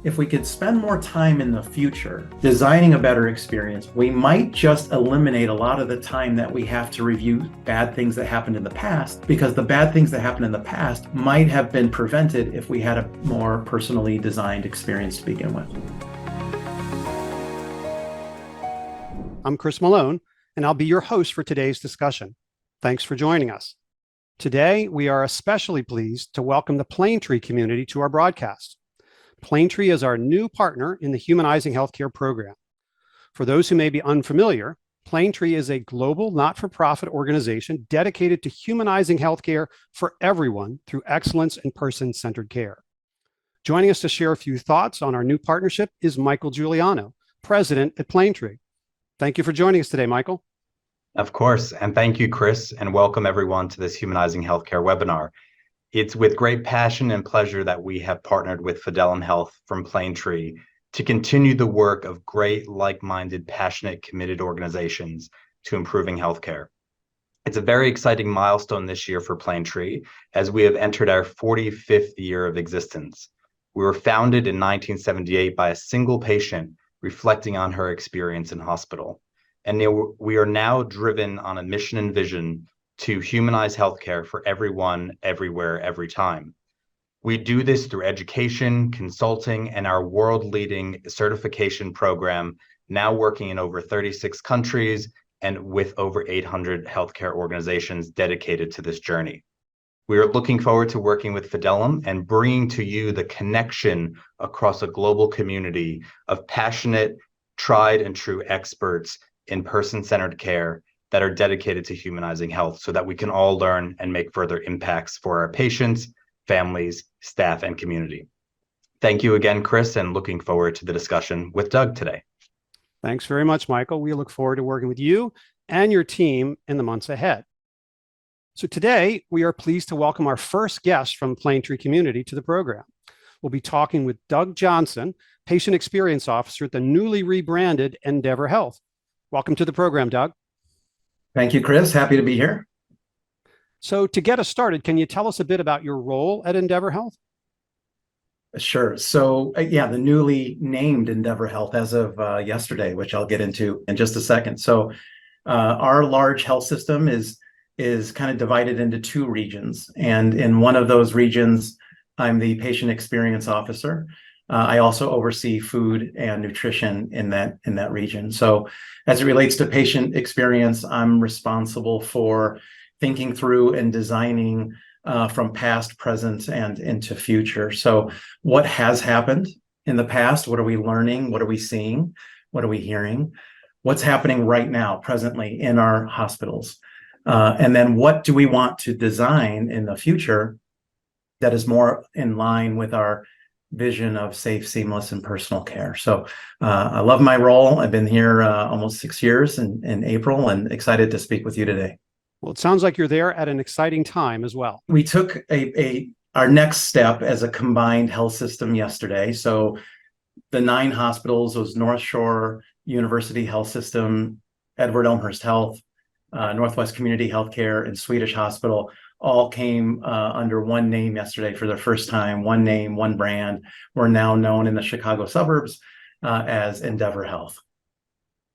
If we could spend more time in the future designing a better experience, we might just eliminate a lot of the time that we have to review bad things that happened in the past, because the bad things that happened in the past might have been prevented if we had a more personally designed experience to begin with. I'm Chris Malone, and I'll be your host for today's discussion. Thanks for joining us. Today, we are especially pleased to welcome the Planetree community to our broadcast. Planetree is our new partner in the Humanizing Healthcare program. For those who may be unfamiliar, Planetree is a global not-for-profit organization dedicated to humanizing healthcare for everyone through excellence in person-centered care. Joining us to share a few thoughts on our new partnership is Michael Giuliano, president at Planetree. Thank you for joining us today, Michael. Of course, and thank you, Chris, and welcome everyone to this Humanizing Healthcare webinar. It's with great passion and pleasure that we have partnered with Fidelum Health from Planetree to continue the work of great, like-minded, passionate, committed organizations to improving healthcare. It's a very exciting milestone this year for Planetree, as we have entered our 45th year of existence. We were founded in 1978 by a single patient reflecting on her experience in hospital. And we are now driven on a mission and vision to humanize healthcare for everyone, everywhere, every time. We do this through education, consulting, and our world-leading certification program, now working in over 36 countries and with over 800 healthcare organizations dedicated to this journey. We are looking forward to working with Fidelum and bringing to you the connection across a global community of passionate, tried and true experts in person-centered care that are dedicated to humanizing health so that we can all learn and make further impacts for our patients, families, staff, and community. Thank you again, Chris, and looking forward to the discussion with Doug today. Thanks very much, Michael. We look forward to working with you and your team in the months ahead. So today, we are pleased to welcome our first guest from Planetree community to the program. We'll be talking with Doug Johnson, Patient Experience Officer at the newly rebranded Endeavor Health. Welcome to the program, Doug. Thank you, Chris. Happy to be here. So to get us started, can you tell us a bit about your role at Endeavor Health? Sure. So the newly named Endeavor Health as of yesterday, which I'll get into in just a second. So our large health system is kind of divided into two regions. And in one of those regions, I'm the Patient Experience Officer. I also oversee food and nutrition in that region. So as it relates to patient experience, I'm responsible for thinking through and designing from past, present, and into future. So what has happened in the past? What are we learning? What are we seeing? What are we hearing? What's happening right now, presently in our hospitals? And then what do we want to design in the future that is more in line with our vision of safe, seamless, and personal care? So I love my role. I've been here almost 6 years in April, and excited to speak with you today. Well, it sounds like you're there at an exciting time as well. We took our next step as a combined health system yesterday. So the 9 hospitals, those North Shore University Health System, Edward Elmhurst Health, Northwest Community Healthcare, and Swedish Hospital, all came under one name yesterday for the first time. One name, one brand. We're now known in the Chicago suburbs as Endeavor Health.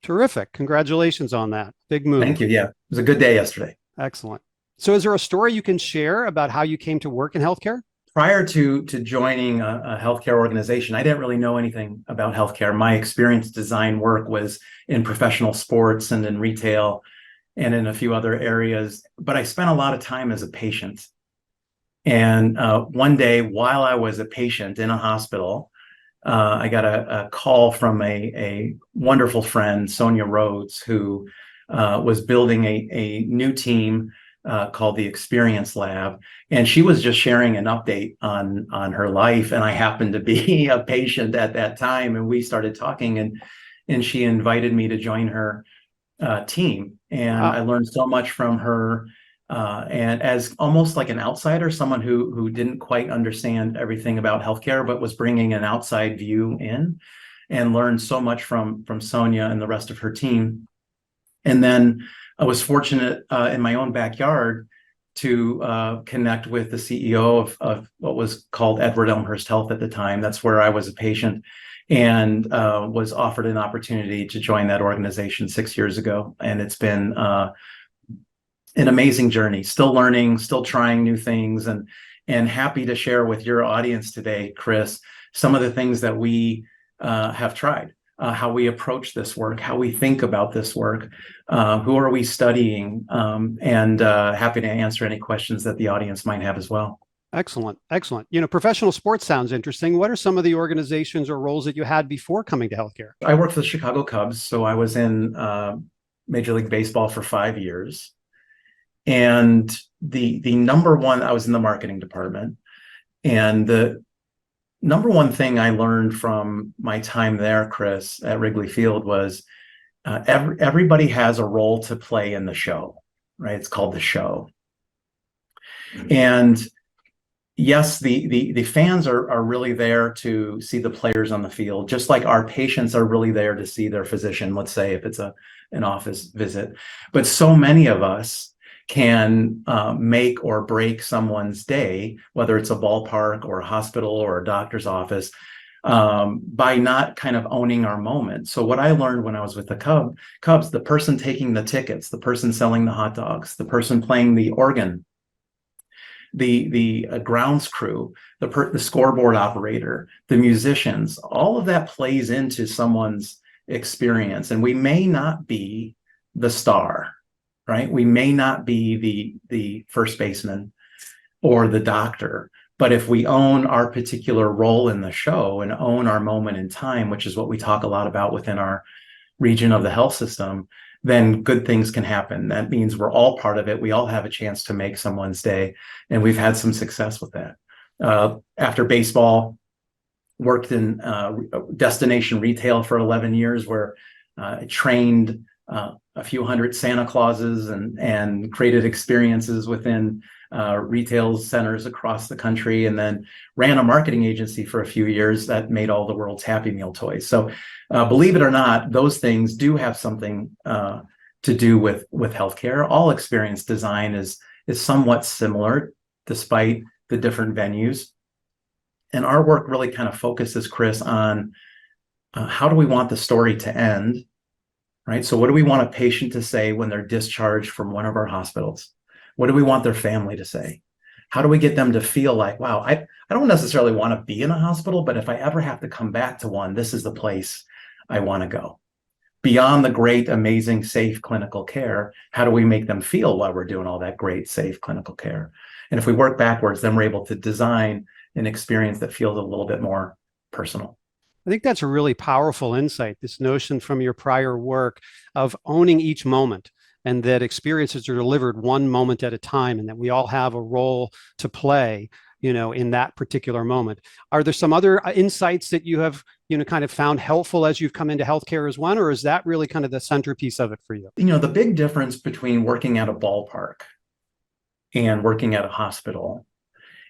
Terrific. Congratulations on that. Big move. Thank you. Yeah, it was a good day yesterday. Excellent. So is there a story you can share about how you came to work in healthcare? Prior to joining a healthcare organization, I didn't really know anything about healthcare. My experience design work was in professional sports and in retail and in a few other areas, but I spent a lot of time as a patient. And one day, while I was a patient in a hospital, I got a call from a wonderful friend, Sonia Rhodes, who was building a new team called the Experience Lab. And she was just sharing an update on her life. And I happened to be a patient at that time. And we started talking, and she invited me to join her team. And I learned so much from her. And as almost like an outsider, someone who didn't quite understand everything about healthcare, but was bringing an outside view in, and learned so much from Sonia and the rest of her team. And then I was fortunate in my own backyard to connect with the CEO of what was called Edward Elmhurst Health at the time. That's where I was a patient, and was offered an opportunity to join that organization 6 years ago. And it's been an amazing journey, still learning, still trying new things, and happy to share with your audience today, Chris, some of the things that we have tried, how we approach this work, how we think about this work, who are we studying, and happy to answer any questions that the audience might have as well. Excellent. Excellent. Professional sports sounds interesting. What are some of the organizations or roles that you had before coming to healthcare? I worked for the Chicago Cubs, so I was in Major League Baseball for 5 years. And the number one, I was in the marketing department. And the number one thing I learned from my time there, Chris, at Wrigley Field was everybody has a role to play in the show, right? It's called the show. And yes, the fans are really there to see the players on the field, just like our patients are really there to see their physician, let's say if it's an office visit. But so many of us can make or break someone's day, whether it's a ballpark or a hospital or a doctor's office, by not kind of owning our moment. So what I learned when I was with the Cubs, the person taking the tickets, the person selling the hot dogs, the person playing the organ, the grounds crew, the scoreboard operator, the musicians, all of that plays into someone's experience. And we may not be the star, right? We may not be the first baseman or the doctor, but if we own our particular role in the show and own our moment in time, which is what we talk a lot about within our region of the health system, then good things can happen. That means we're all part of it. We all have a chance to make someone's day, and we've had some success with that. After baseball, worked in destination retail for 11 years, where I trained a few hundred Santa Clauses and created experiences within retail centers across the country, and then ran a marketing agency for a few years that made all the world's Happy Meal toys. So believe it or not, those things do have something to do with healthcare. All experience design is somewhat similar despite the different venues. And our work really kind of focuses, Chris, on how do we want the story to end, right? So what do we want a patient to say when they're discharged from one of our hospitals? What do we want their family to say? How do we get them to feel like, wow, I don't necessarily want to be in a hospital, but if I ever have to come back to one, this is the place I want to go. Beyond the great, amazing, safe clinical care, how do we make them feel while we're doing all that great, safe clinical care? And if we work backwards, then we're able to design an experience that feels a little bit more personal. I think that's a really powerful insight, this notion from your prior work of owning each moment, and that experiences are delivered one moment at a time, and that we all have a role to play, in that particular moment. Are there some other insights that you have, kind of found helpful as you've come into healthcare as well, or is that really kind of the centerpiece of it for you? The big difference between working at a ballpark and working at a hospital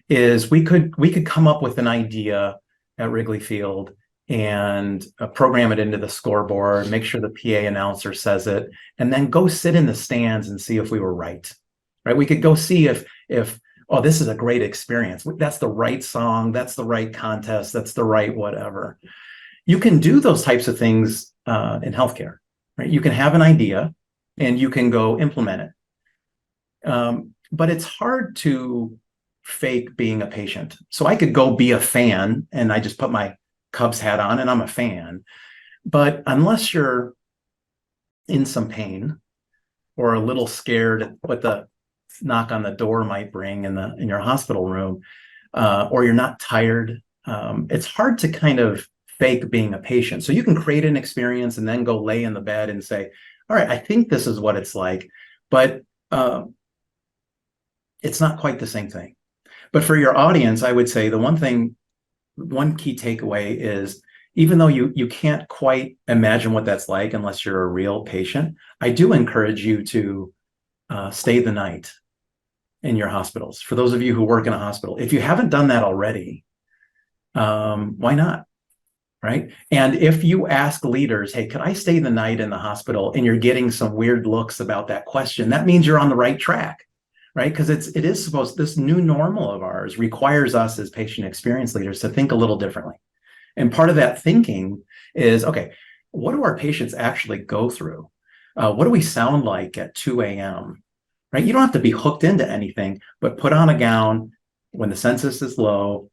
is we could come up with an idea at Wrigley Field and program it into the scoreboard, make sure the PA announcer says it, and then go sit in the stands and see if we were right. We could go see if oh, this is a great experience. That's the right song. That's the right contest. That's the right whatever. You can do those types of things in healthcare, right? You can have an idea and you can go implement it. But it's hard to fake being a patient. So I could go be a fan and I just put my Cubs hat on and I'm a fan. But unless you're in some pain or a little scared what the knock on the door might bring in your hospital room, or you're not tired, it's hard to kind of fake being a patient. So you can create an experience and then go lay in the bed and say, all right, I think this is what it's like, but it's not quite the same thing. But for your audience, I would say the one key takeaway is, even though you can't quite imagine what that's like unless you're a real patient, I do encourage you to stay the night in your hospitals. For those of you who work in a hospital, if you haven't done that already, why not? Right? And if you ask leaders, hey, could I stay the night in the hospital, and you're getting some weird looks about that question, that means you're on the right track, right? Because it is supposed, this new normal of ours requires us as patient experience leaders to think a little differently. And part of that thinking is, okay, what do our patients actually go through? What do we sound like at 2 a.m.? Right? You don't have to be hooked into anything, but put on a gown when the census is low,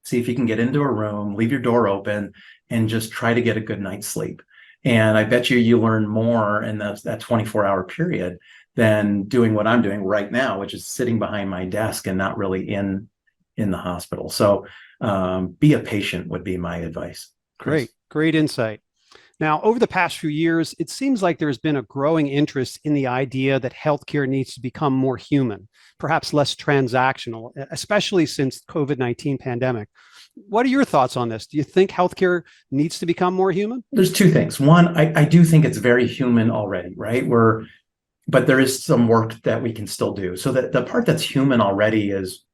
see if you can get into a room, leave your door open, and just try to get a good night's sleep. And I bet you learn more in that 24-hour period than doing what I'm doing right now, which is sitting behind my desk and not really in the hospital. So be a patient would be my advice. Chris. Great insight. Now, over the past few years, it seems like there's been a growing interest in the idea that healthcare needs to become more human, perhaps less transactional, especially since COVID-19 pandemic. What are your thoughts on this? Do you think healthcare needs to become more human? There's two things. One, I do think it's very human already, right? But there is some work that we can still do. So the part that's human already is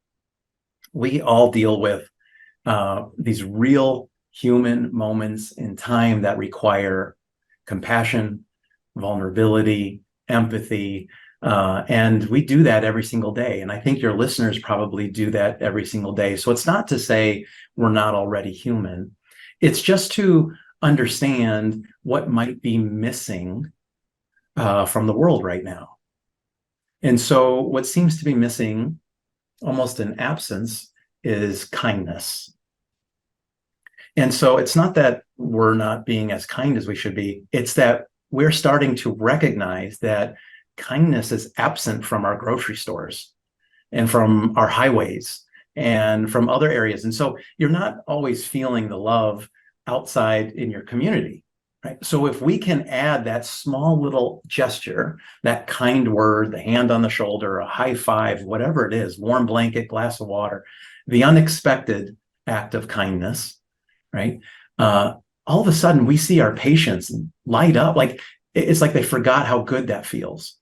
we all deal with these real human moments in time that require compassion, vulnerability, empathy, and we do that every single day. And I think your listeners probably do that every single day. So it's not to say we're not already human. It's just to understand what might be missing from the world right now. And so what seems to be missing, almost in absence, is kindness. And so it's not that we're not being as kind as we should be. It's that we're starting to recognize that kindness is absent from our grocery stores and from our highways and from other areas. And so you're not always feeling the love outside in your community, right? So if we can add that small little gesture, that kind word, the hand on the shoulder, a high five, whatever it is, warm blanket, glass of water, the unexpected act of kindness, right? All of a sudden we see our patients light up. Like it's like they forgot how good that feels.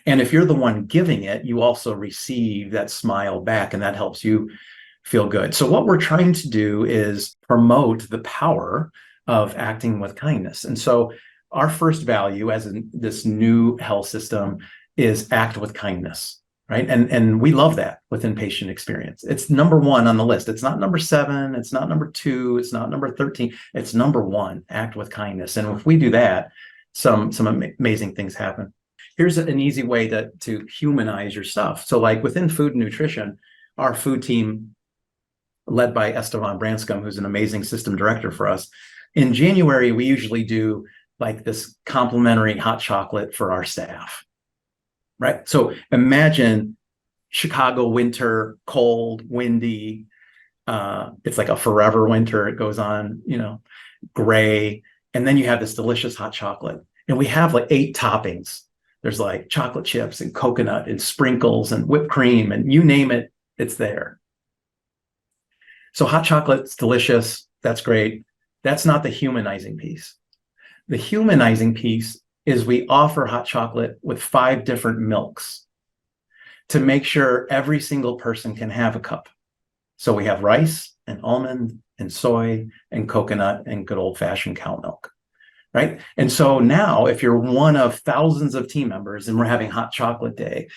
And if you're the one giving it, you also receive that smile back, and that helps you feel good. So what we're trying to do is promote the power of acting with kindness. And so our first value as in this new health system is act with kindness, right? And we love that within patient experience. It's number one on the list. It's not number 7, it's not number 2, it's not number 13. It's number 1, act with kindness. And if we do that, some amazing things happen. Here's an easy way to humanize your stuff. So like within food and nutrition, our food team, led by Esteban Branscombe, who's an amazing system director for us, in January, we usually do like this complimentary hot chocolate for our staff, right? So imagine Chicago winter, cold, windy. It's like a forever winter. It goes on, gray. And then you have this delicious hot chocolate. And we have like 8 toppings. There's like chocolate chips and coconut and sprinkles and whipped cream and you name it, it's there. So hot chocolate's delicious. That's great. That's not the humanizing piece. The humanizing piece is we offer hot chocolate with 5 different milks to make sure every single person can have a cup. So we have rice and almond and soy and coconut and good old-fashioned cow milk, right? And so now if you're one of thousands of team members and we're having hot chocolate day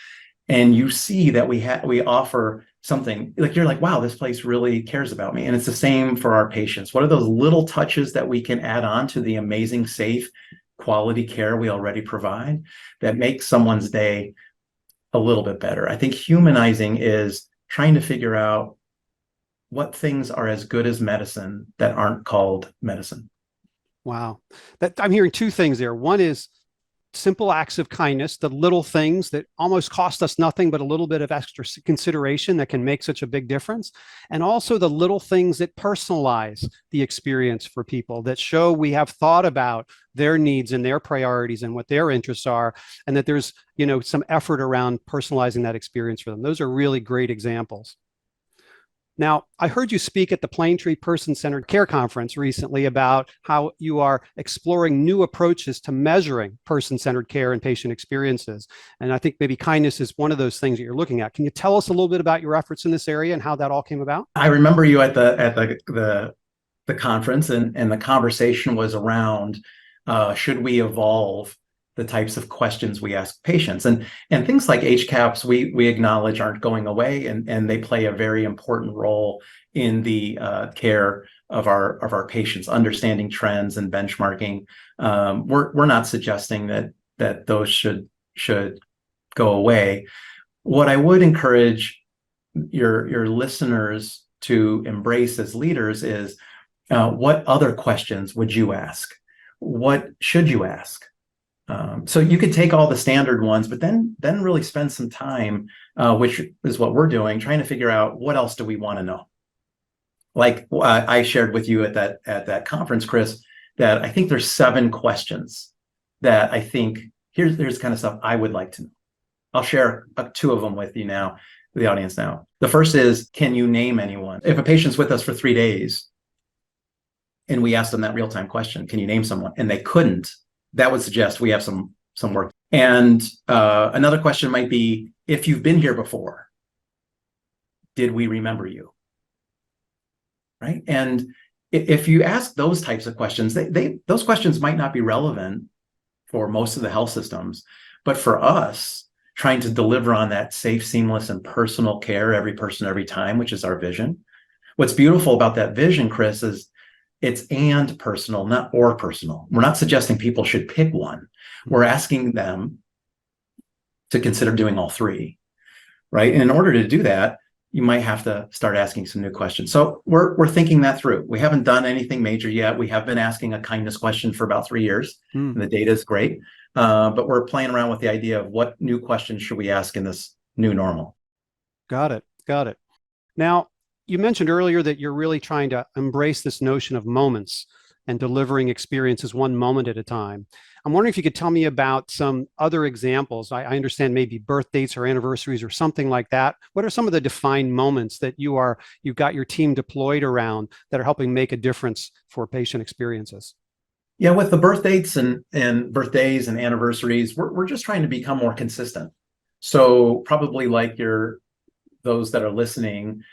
and you see that we offer something like, you're like, wow, this place really cares about me. And it's the same for our patients. What are those little touches that we can add on to the amazing, safe, quality care we already provide that makes someone's day a little bit better? I think humanizing is trying to figure out what things are as good as medicine that aren't called medicine. Wow. I'm hearing 2 things there. One is simple acts of kindness, the little things that almost cost us nothing, but a little bit of extra consideration that can make such a big difference. And also the little things that personalize the experience for people, that show we have thought about their needs and their priorities and what their interests are, and that there's, some effort around personalizing that experience for them. Those are really great examples. Now, I heard you speak at the Plaintree Person-Centered Care Conference recently about how you are exploring new approaches to measuring person-centered care and patient experiences. And I think maybe kindness is one of those things that you're looking at. Can you tell us a little bit about your efforts in this area and how that all came about? I remember you at the conference, and the conversation was around should we evolve the types of questions we ask patients. And things like HCAHPS, we acknowledge aren't going away, and they play a very important role in the care of our patients, understanding trends and benchmarking. We're not suggesting that those should go away. What I would encourage your listeners to embrace as leaders is, what other questions would you ask? What should you ask? So you could take all the standard ones, but then really spend some time, which is what we're doing, trying to figure out what else do we want to know. Like I shared with you at that conference, Chris, that I think there's 7 questions that I think here's kind of stuff I would like to know. I'll share 2 of them with you now, the audience now. The first is, can you name anyone? If a patient's with us for 3 days and we asked them that real-time question, can you name someone? And they couldn't, that would suggest we have some work. And another question might be, if you've been here before, did we remember you? Right? And if you ask those types of questions, those questions might not be relevant for most of the health systems, but for us, trying to deliver on that safe, seamless, and personal care, every person, every time, which is our vision. What's beautiful about that vision, Chris, is it's and personal, not or personal. We're not suggesting people should pick one. We're asking them to consider doing all 3, right? And in order to do that, you might have to start asking some new questions. So we're thinking that through. We haven't done anything major yet. We have been asking a kindness question for about 3 years, and the data is great. But we're playing around with the idea of what new questions should we ask in this new normal. Got it. Now, you mentioned earlier that you're really trying to embrace this notion of moments and delivering experiences one moment at a time. I'm wondering if you could tell me about some other examples. I understand maybe birth dates or anniversaries or something like that. What are some of the defined moments that you've got your team deployed around that are helping make a difference for patient experiences? Yeah, with the birth dates and birthdays and anniversaries, we're just trying to become more consistent. So probably like those that are listening,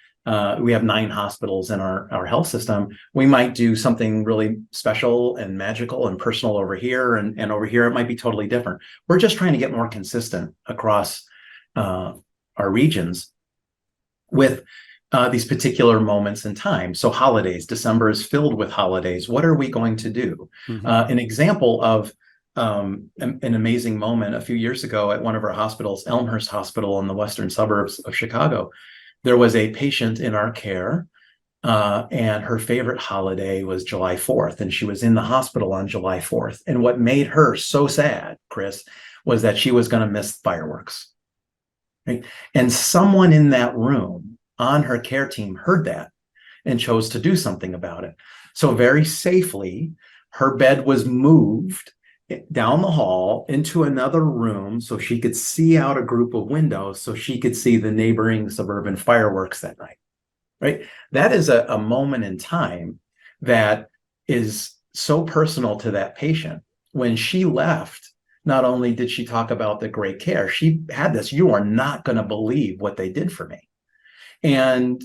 we have 9 hospitals in our health system. We might do something really special and magical and personal over here, and over here it might be totally different. We're just trying to get more consistent across our regions with these particular moments in time. So holidays, December is filled with holidays. What are we going to do? An example of an amazing moment a few years ago at one of our hospitals, Elmhurst Hospital in the western suburbs of Chicago. There was a patient in our care, and her favorite holiday was July 4th, and she was in the hospital on July 4th. And what made her so sad, Chris, was that she was going to miss fireworks. Right? And someone in that room on her care team heard that and chose to do something about it. So very safely, her bed was moved down the hall into another room so she could see out a group of windows so she could see the neighboring suburban fireworks that night, right? That is a moment in time that is so personal to that patient. When she left, not only did she talk about the great care, she had this, you are not going to believe what they did for me. And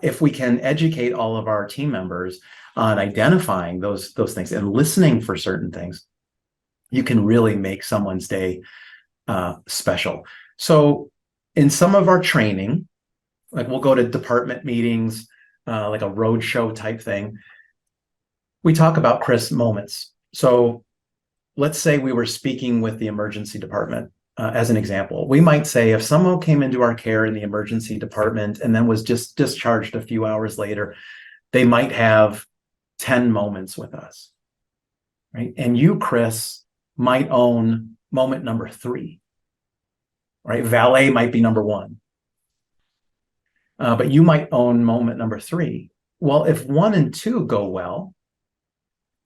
if we can educate all of our team members on identifying those things and listening for certain things, you can really make someone's day special. So in some of our training, like we'll go to department meetings, like a roadshow type thing, we talk about, Chris, moments. So let's say we were speaking with the emergency department as an example. We might say if someone came into our care in the emergency department and then was just discharged a few hours later, they might have 10 moments with us, right? And you, Chris, might own moment number 3, right? Valet might be number 1, but you might own moment number 3. Well, if 1 and 2 go well,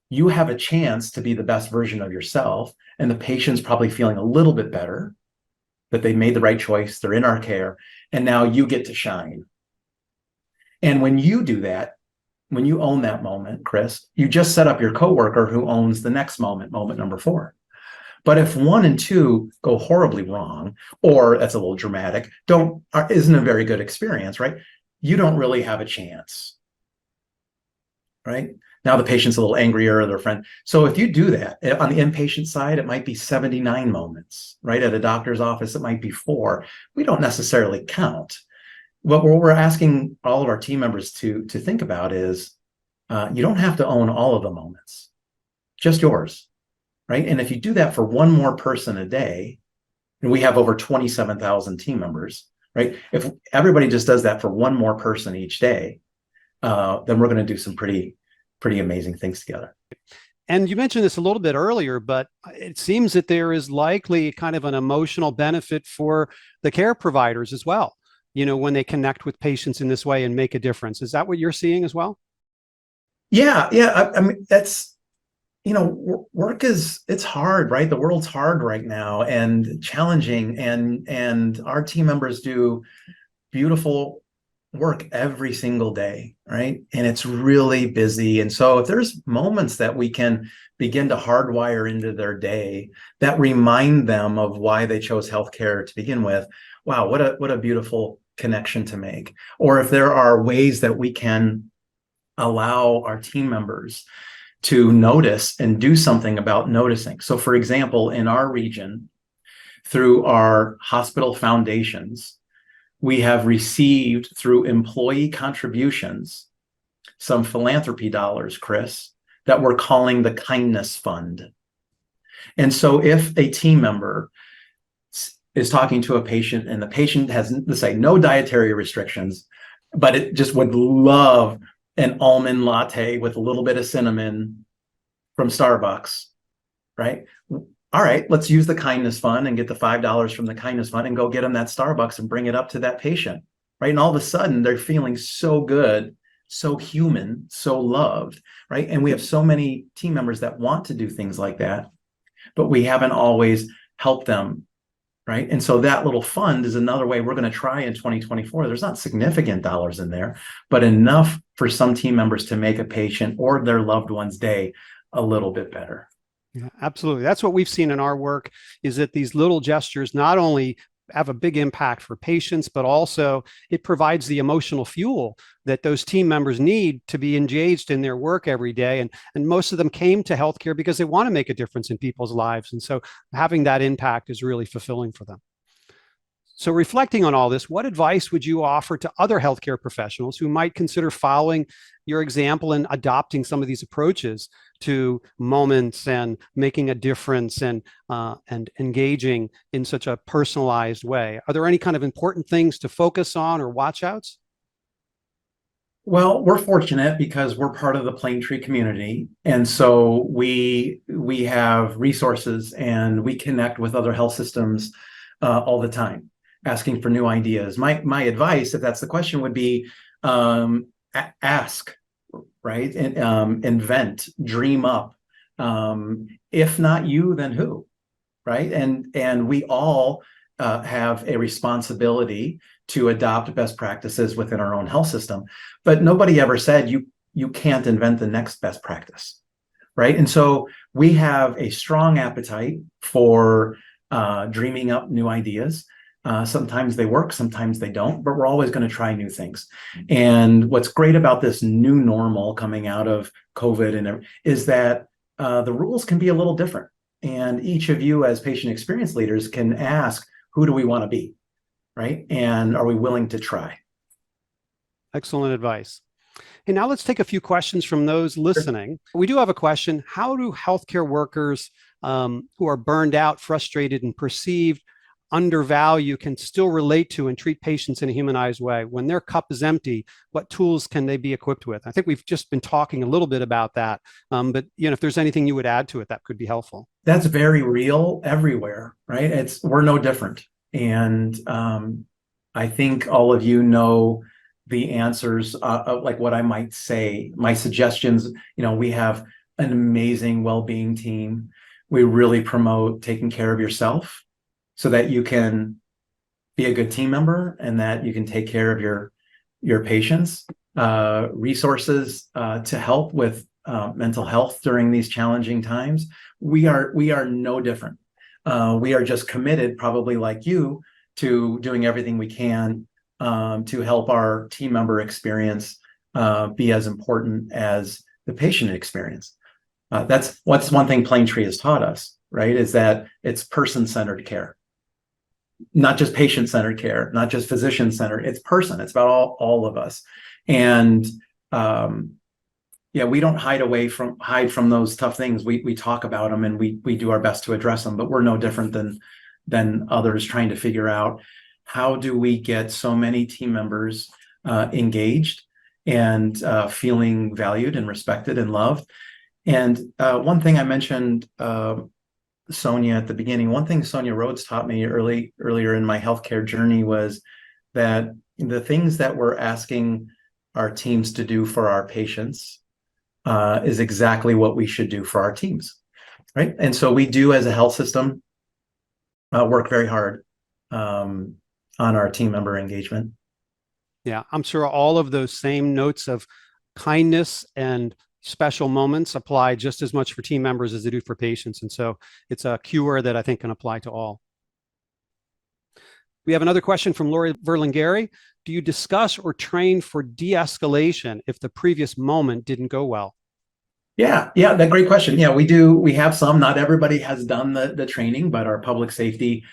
you have a chance to be the best version of yourself, and the patient's probably feeling a little bit better that they made the right choice, they're in our care, and now you get to shine. And when you do that, when you own that moment, Chris, you just set up your coworker who owns the next moment, moment number 4. But if 1 and 2 go horribly wrong, or that's a little dramatic, isn't a very good experience, right? You don't really have a chance, right? Now the patient's a little angrier or their friend. So if you do that on the inpatient side, it might be 79 moments, right? At a doctor's office, it might be 4. We don't necessarily count. What we're asking all of our team members to think about is you don't have to own all of the moments, just yours, right? And if you do that for one more person a day, and we have over 27,000 team members, right? If everybody just does that for one more person each day, then we're going to do some pretty amazing things together. And you mentioned this a little bit earlier, but it seems that there is likely kind of an emotional benefit for the care providers as well, when they connect with patients in this way and make a difference. Is that what you're seeing as well? Yeah. I mean, that's, work it's hard, right? The world's hard right now and challenging, and our team members do beautiful work every single day, right? And it's really busy. And so if there's moments that we can begin to hardwire into their day that remind them of why they chose healthcare to begin with, wow, what a beautiful connection to make. Or if there are ways that we can allow our team members to notice and do something about noticing. So for example, in our region, through our hospital foundations, we have received through employee contributions some philanthropy dollars, Chris, that we're calling the Kindness Fund. And so if a team member is talking to a patient and the patient has, let's say, no dietary restrictions, but it just would love an almond latte with a little bit of cinnamon from Starbucks, right? All right, let's use the Kindness Fund and get the $5 from the Kindness Fund and go get them that Starbucks and bring it up to that patient, right? And all of a sudden they're feeling so good, so human, so loved, right? And we have so many team members that want to do things like that, but we haven't always helped them, right? And so that little fund is another way we're going to try in 2024. There's not significant dollars in there, but enough for some team members to make a patient or their loved one's day a little bit better. Yeah, absolutely. That's what we've seen in our work, is that these little gestures not only have a big impact for patients, but also it provides the emotional fuel that those team members need to be engaged in their work every day. And most of them came to healthcare because they want to make a difference in people's lives. And so having that impact is really fulfilling for them. So reflecting on all this, what advice would you offer to other healthcare professionals who might consider following your example and adopting some of these approaches to moments and making a difference and engaging in such a personalized way? Are there any kind of important things to focus on or watch outs? Well, we're fortunate because we're part of the Plaintree community. And so we have resources and we connect with other health systems all the time, asking for new ideas. My advice, if that's the question, would be ask, right? And invent, dream up. If not you, then who, right? And we all have a responsibility to adopt best practices within our own health system, but nobody ever said you can't invent the next best practice, right? And so we have a strong appetite for dreaming up new ideas. Sometimes they work, sometimes they don't, but we're always going to try new things. And what's great about this new normal coming out of COVID is that the rules can be a little different. And each of you as patient experience leaders can ask, who do we want to be, right? And are we willing to try? Excellent advice. Hey, now let's take a few questions from those listening. We do have a question. How do healthcare workers who are burned out, frustrated, and perceived undervalue can still relate to and treat patients in a humanized way? When their cup is empty, what tools can they be equipped with? I think we've just been talking a little bit about that, but if there's anything you would add to it, that could be helpful. That's very real everywhere, right? We're no different. And I think all of you know the answers, like what I might say, my suggestions. We have an amazing well-being team. We really promote taking care of yourself so that you can be a good team member and that you can take care of your patients. Resources to help with mental health during these challenging times. We are no different. We are just committed, probably like you, to doing everything we can to help our team member experience be as important as the patient experience. That's what's one thing Planetree has taught us, right? Is that it's person-centered care, not just patient-centered care, not just physician-centered. It's person. It's about all of us. And yeah, we don't hide from those tough things. We talk about them and we do our best to address them, but we're no different than others trying to figure out how do we get so many team members engaged and feeling valued and respected and loved. And one thing I mentioned, Sonia, at the beginning, one thing Sonia Rhodes taught me earlier in my healthcare journey was that the things that we're asking our teams to do for our patients is exactly what we should do for our teams, right? And so we do, as a health system, work very hard on our team member engagement. Yeah, I'm sure all of those same notes of kindness and special moments apply just as much for team members as they do for patients. And so it's a cure that I think can apply to all. We have another question from Lori Verlingeri. Do you discuss or train for de-escalation if the previous moment didn't go well? Yeah, that great question. Yeah, we do. We have some. Not everybody has done the training, but our public safety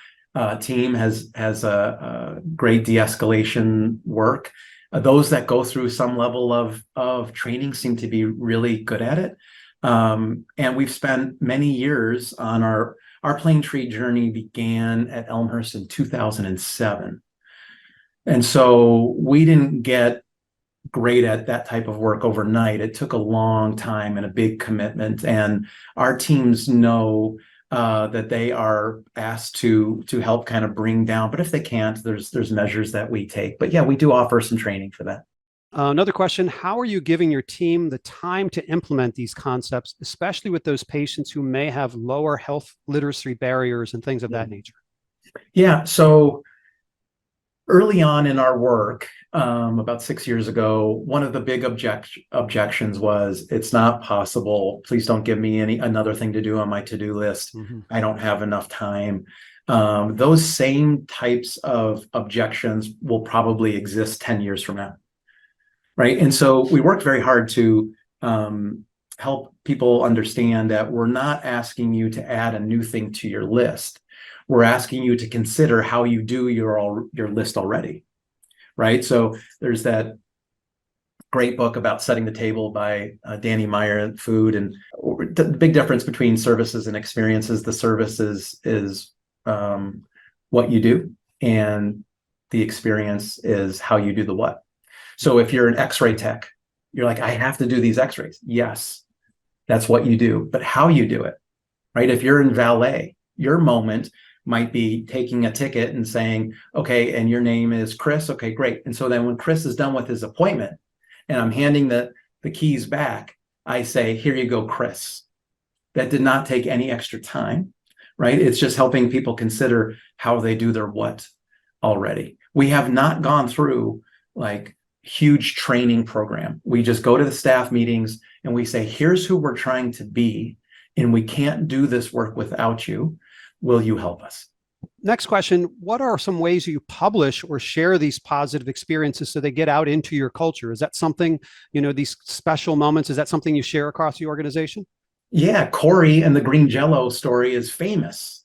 team has a great de-escalation work. Those that go through some level of training seem to be really good at it. And we've spent many years on our Planetree journey began at Elmhurst in 2007. And so we didn't get great at that type of work overnight. It took a long time and a big commitment. And our teams know that they are asked to help kind of bring down. But if they can't, there's measures that we take. But yeah, we do offer some training for that. Another question, how are you giving your team the time to implement these concepts, especially with those patients who may have lower health literacy barriers and things of that nature? Yeah, so early on in our work, about 6 years ago, one of the big objections was, it's not possible. Please don't give me another thing to do on my to-do list. I don't have enough time. Those same types of objections will probably exist 10 years from now, right? And so we worked very hard to help people understand that we're not asking you to add a new thing to your list. We're asking you to consider how you do your list already, right? So there's that great book about setting the table by Danny Meyer, Food, and the big difference between services and experiences. The services is what you do, and the experience is how you do the what. So if you're an X-ray tech, you're like, I have to do these X-rays. Yes, that's what you do, but how you do it, right? If you're in valet, your moment might be taking a ticket and saying, okay, and your name is Chris. Okay, great. And so then when Chris is done with his appointment and I'm handing the keys back, I say, here you go, Chris. That did not take any extra time, right? It's just helping people consider how they do their what already. We have not gone through like huge training program. We just go to the staff meetings and we say, here's who we're trying to be, and we can't do this work without you. Will you help us? Next question, what are some ways you publish or share these positive experiences so they get out into your culture? Is that something, these special moments, is that something you share across the organization? Yeah, Corey and the green Jello story is famous,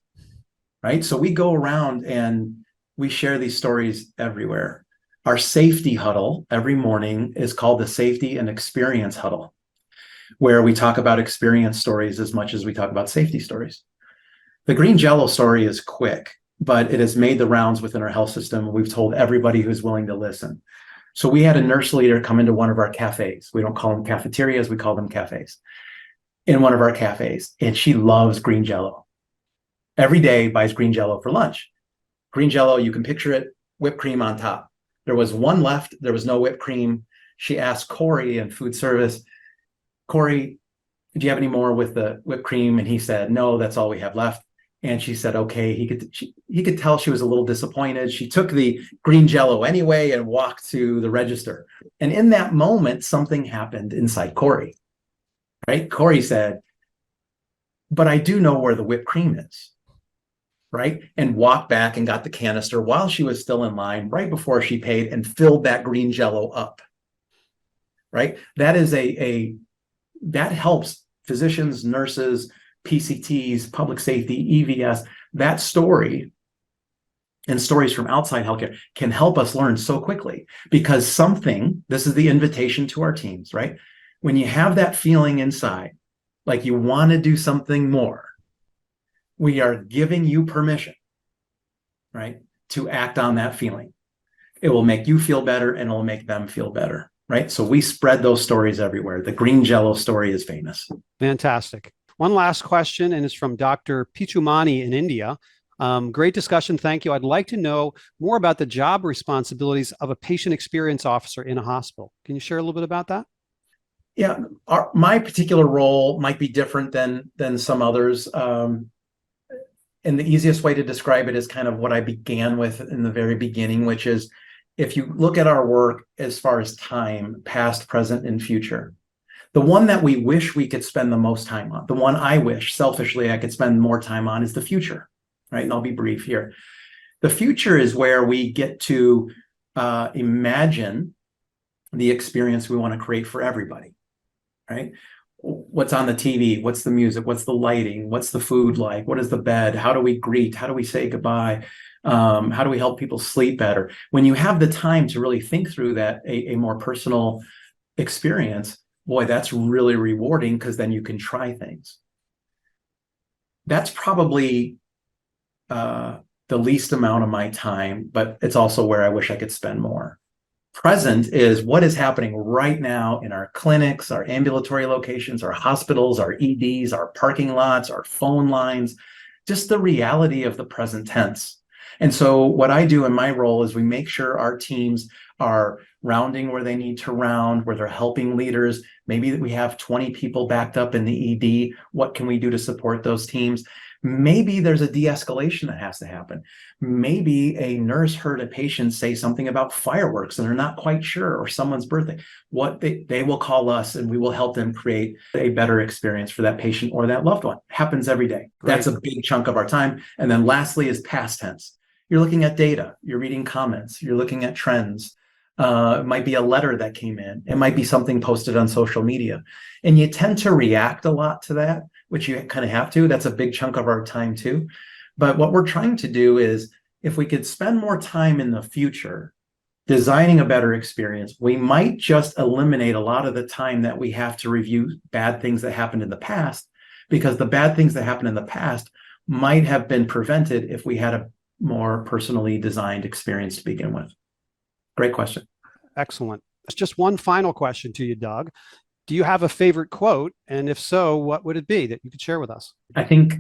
right? So we go around and we share these stories everywhere. Our safety huddle every morning is called the Safety and Experience Huddle, where we talk about experience stories as much as we talk about safety stories. The green Jello story is quick, but it has made the rounds within our health system. We've told everybody who's willing to listen. So we had a nurse leader come into one of our cafes. We don't call them cafeterias, we call them cafes. In one of our cafes, and she loves green Jello. Every day buys green Jello for lunch. Green Jello, you can picture it, whipped cream on top. There was one left, there was no whipped cream. She asked Corey in food service, Corey, do you have any more with the whipped cream? And he said, no, that's all we have left. And she said, okay, he could tell she was a little disappointed. She took the green Jello anyway and walked to the register. And in that moment, something happened inside Corey, right? Corey said, but I do know where the whipped cream is, right? And walked back and got the canister while she was still in line, right before she paid, and filled that green Jello up, right? That is a that helps physicians, nurses, PCTs, public safety, EVS. That story and stories from outside healthcare can help us learn so quickly, because this is the invitation to our teams, right? When you have that feeling inside, like you want to do something more, we are giving you permission, right, to act on that feeling. It will make you feel better and it will make them feel better, right? So we spread those stories everywhere. The green jello story is famous. Fantastic. One last question, and it's from Dr. Pichumani in India. Great discussion. Thank you. I'd like to know more about the job responsibilities of a patient experience officer in a hospital. Can you share a little bit about that? Yeah, my particular role might be different than some others. And the easiest way to describe it is kind of what I began with in the very beginning, which is if you look at our work as far as time, past, present, and future, the one that we wish we could spend the most time on, the one I wish selfishly I could spend more time on, is the future, right? And I'll be brief here. The future is where we get to imagine the experience we want to create for everybody, right? What's on the TV? What's the music? What's the lighting? What's the food like? What is the bed? How do we greet? How do we say goodbye? How do we help people sleep better? When you have the time to really think through that, a more personal experience, boy, that's really rewarding, because then you can try things. That's probably the least amount of my time, but it's also where I wish I could spend more. Present is what is happening right now in our clinics, our ambulatory locations, our hospitals, our EDs, our parking lots, our phone lines, just the reality of the present tense. And so what I do in my role is we make sure our teams are rounding where they need to round, where they're helping leaders. Maybe we have 20 people backed up in the ED. What can we do to support those teams? Maybe there's a de-escalation that has to happen. Maybe a nurse heard a patient say something about fireworks and they're not quite sure, or someone's birthday. What they will call us and we will help them create a better experience for that patient or that loved one. Happens every day. Great. That's a big chunk of our time. And then lastly is past tense. You're looking at data, you're reading comments, you're looking at trends. It might be a letter that came in. It might be something posted on social media. And you tend to react a lot to that, which you kind of have to. That's a big chunk of our time too. But what we're trying to do is, if we could spend more time in the future designing a better experience, we might just eliminate a lot of the time that we have to review bad things that happened in the past, because the bad things that happened in the past might have been prevented if we had a more personally designed experience to begin with. Great question. Excellent. Just one final question to you, Doug. Do you have a favorite quote? And if so, what would it be that you could share with us? I think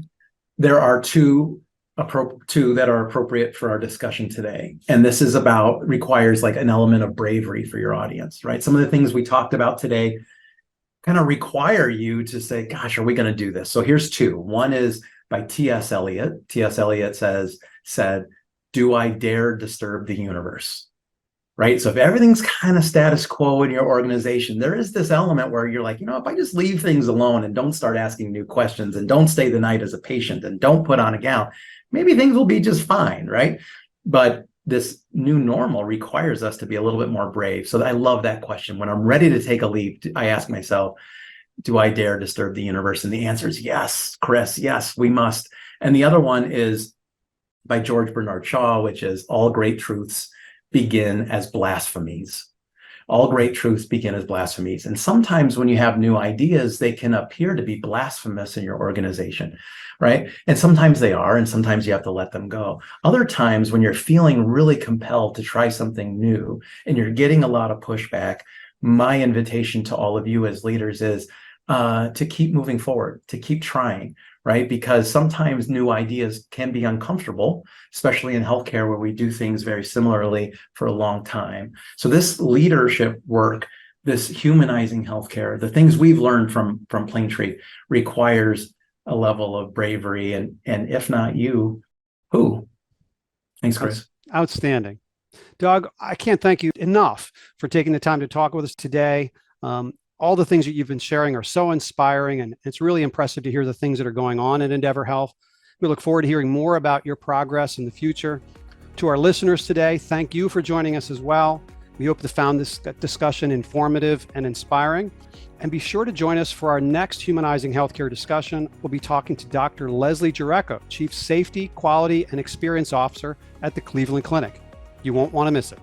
there are two that are appropriate for our discussion today. And this is requires like an element of bravery for your audience, right? Some of the things we talked about today kind of require you to say, gosh, are we going to do this? So here's two. One is by T.S. Eliot. T.S. Eliot said, "Do I dare disturb the universe?" Right? So if everything's kind of status quo in your organization, there is this element where you're like, if I just leave things alone and don't start asking new questions and don't stay the night as a patient and don't put on a gown, maybe things will be just fine, right? But this new normal requires us to be a little bit more brave. So I love that question. When I'm ready to take a leap, I ask myself, do I dare disturb the universe? And the answer is yes, Chris, yes, we must. And the other one is by George Bernard Shaw, which is all great truths begin as blasphemies. All great truths begin as blasphemies. And sometimes when you have new ideas, they can appear to be blasphemous in your organization, right? And sometimes they are, and sometimes you have to let them go. Other times when you're feeling really compelled to try something new and you're getting a lot of pushback, my invitation to all of you as leaders is to keep moving forward, to keep trying, right? Because sometimes new ideas can be uncomfortable, especially in healthcare where we do things very similarly for a long time. So this leadership work, this humanizing healthcare, the things we've learned from Planetree requires a level of bravery. And if not you, who? Thanks, Chris. Outstanding. Doug, I can't thank you enough for taking the time to talk with us today. All the things that you've been sharing are so inspiring, and it's really impressive to hear the things that are going on at Endeavor Health. We look forward to hearing more about your progress in the future. To our listeners today, thank you for joining us as well. We hope to found this discussion informative and inspiring. And be sure to join us for our next Humanizing Healthcare discussion. We'll be talking to Dr. Leslie Jarecko, Chief Safety, Quality, and Experience Officer at the Cleveland Clinic. You won't want to miss it.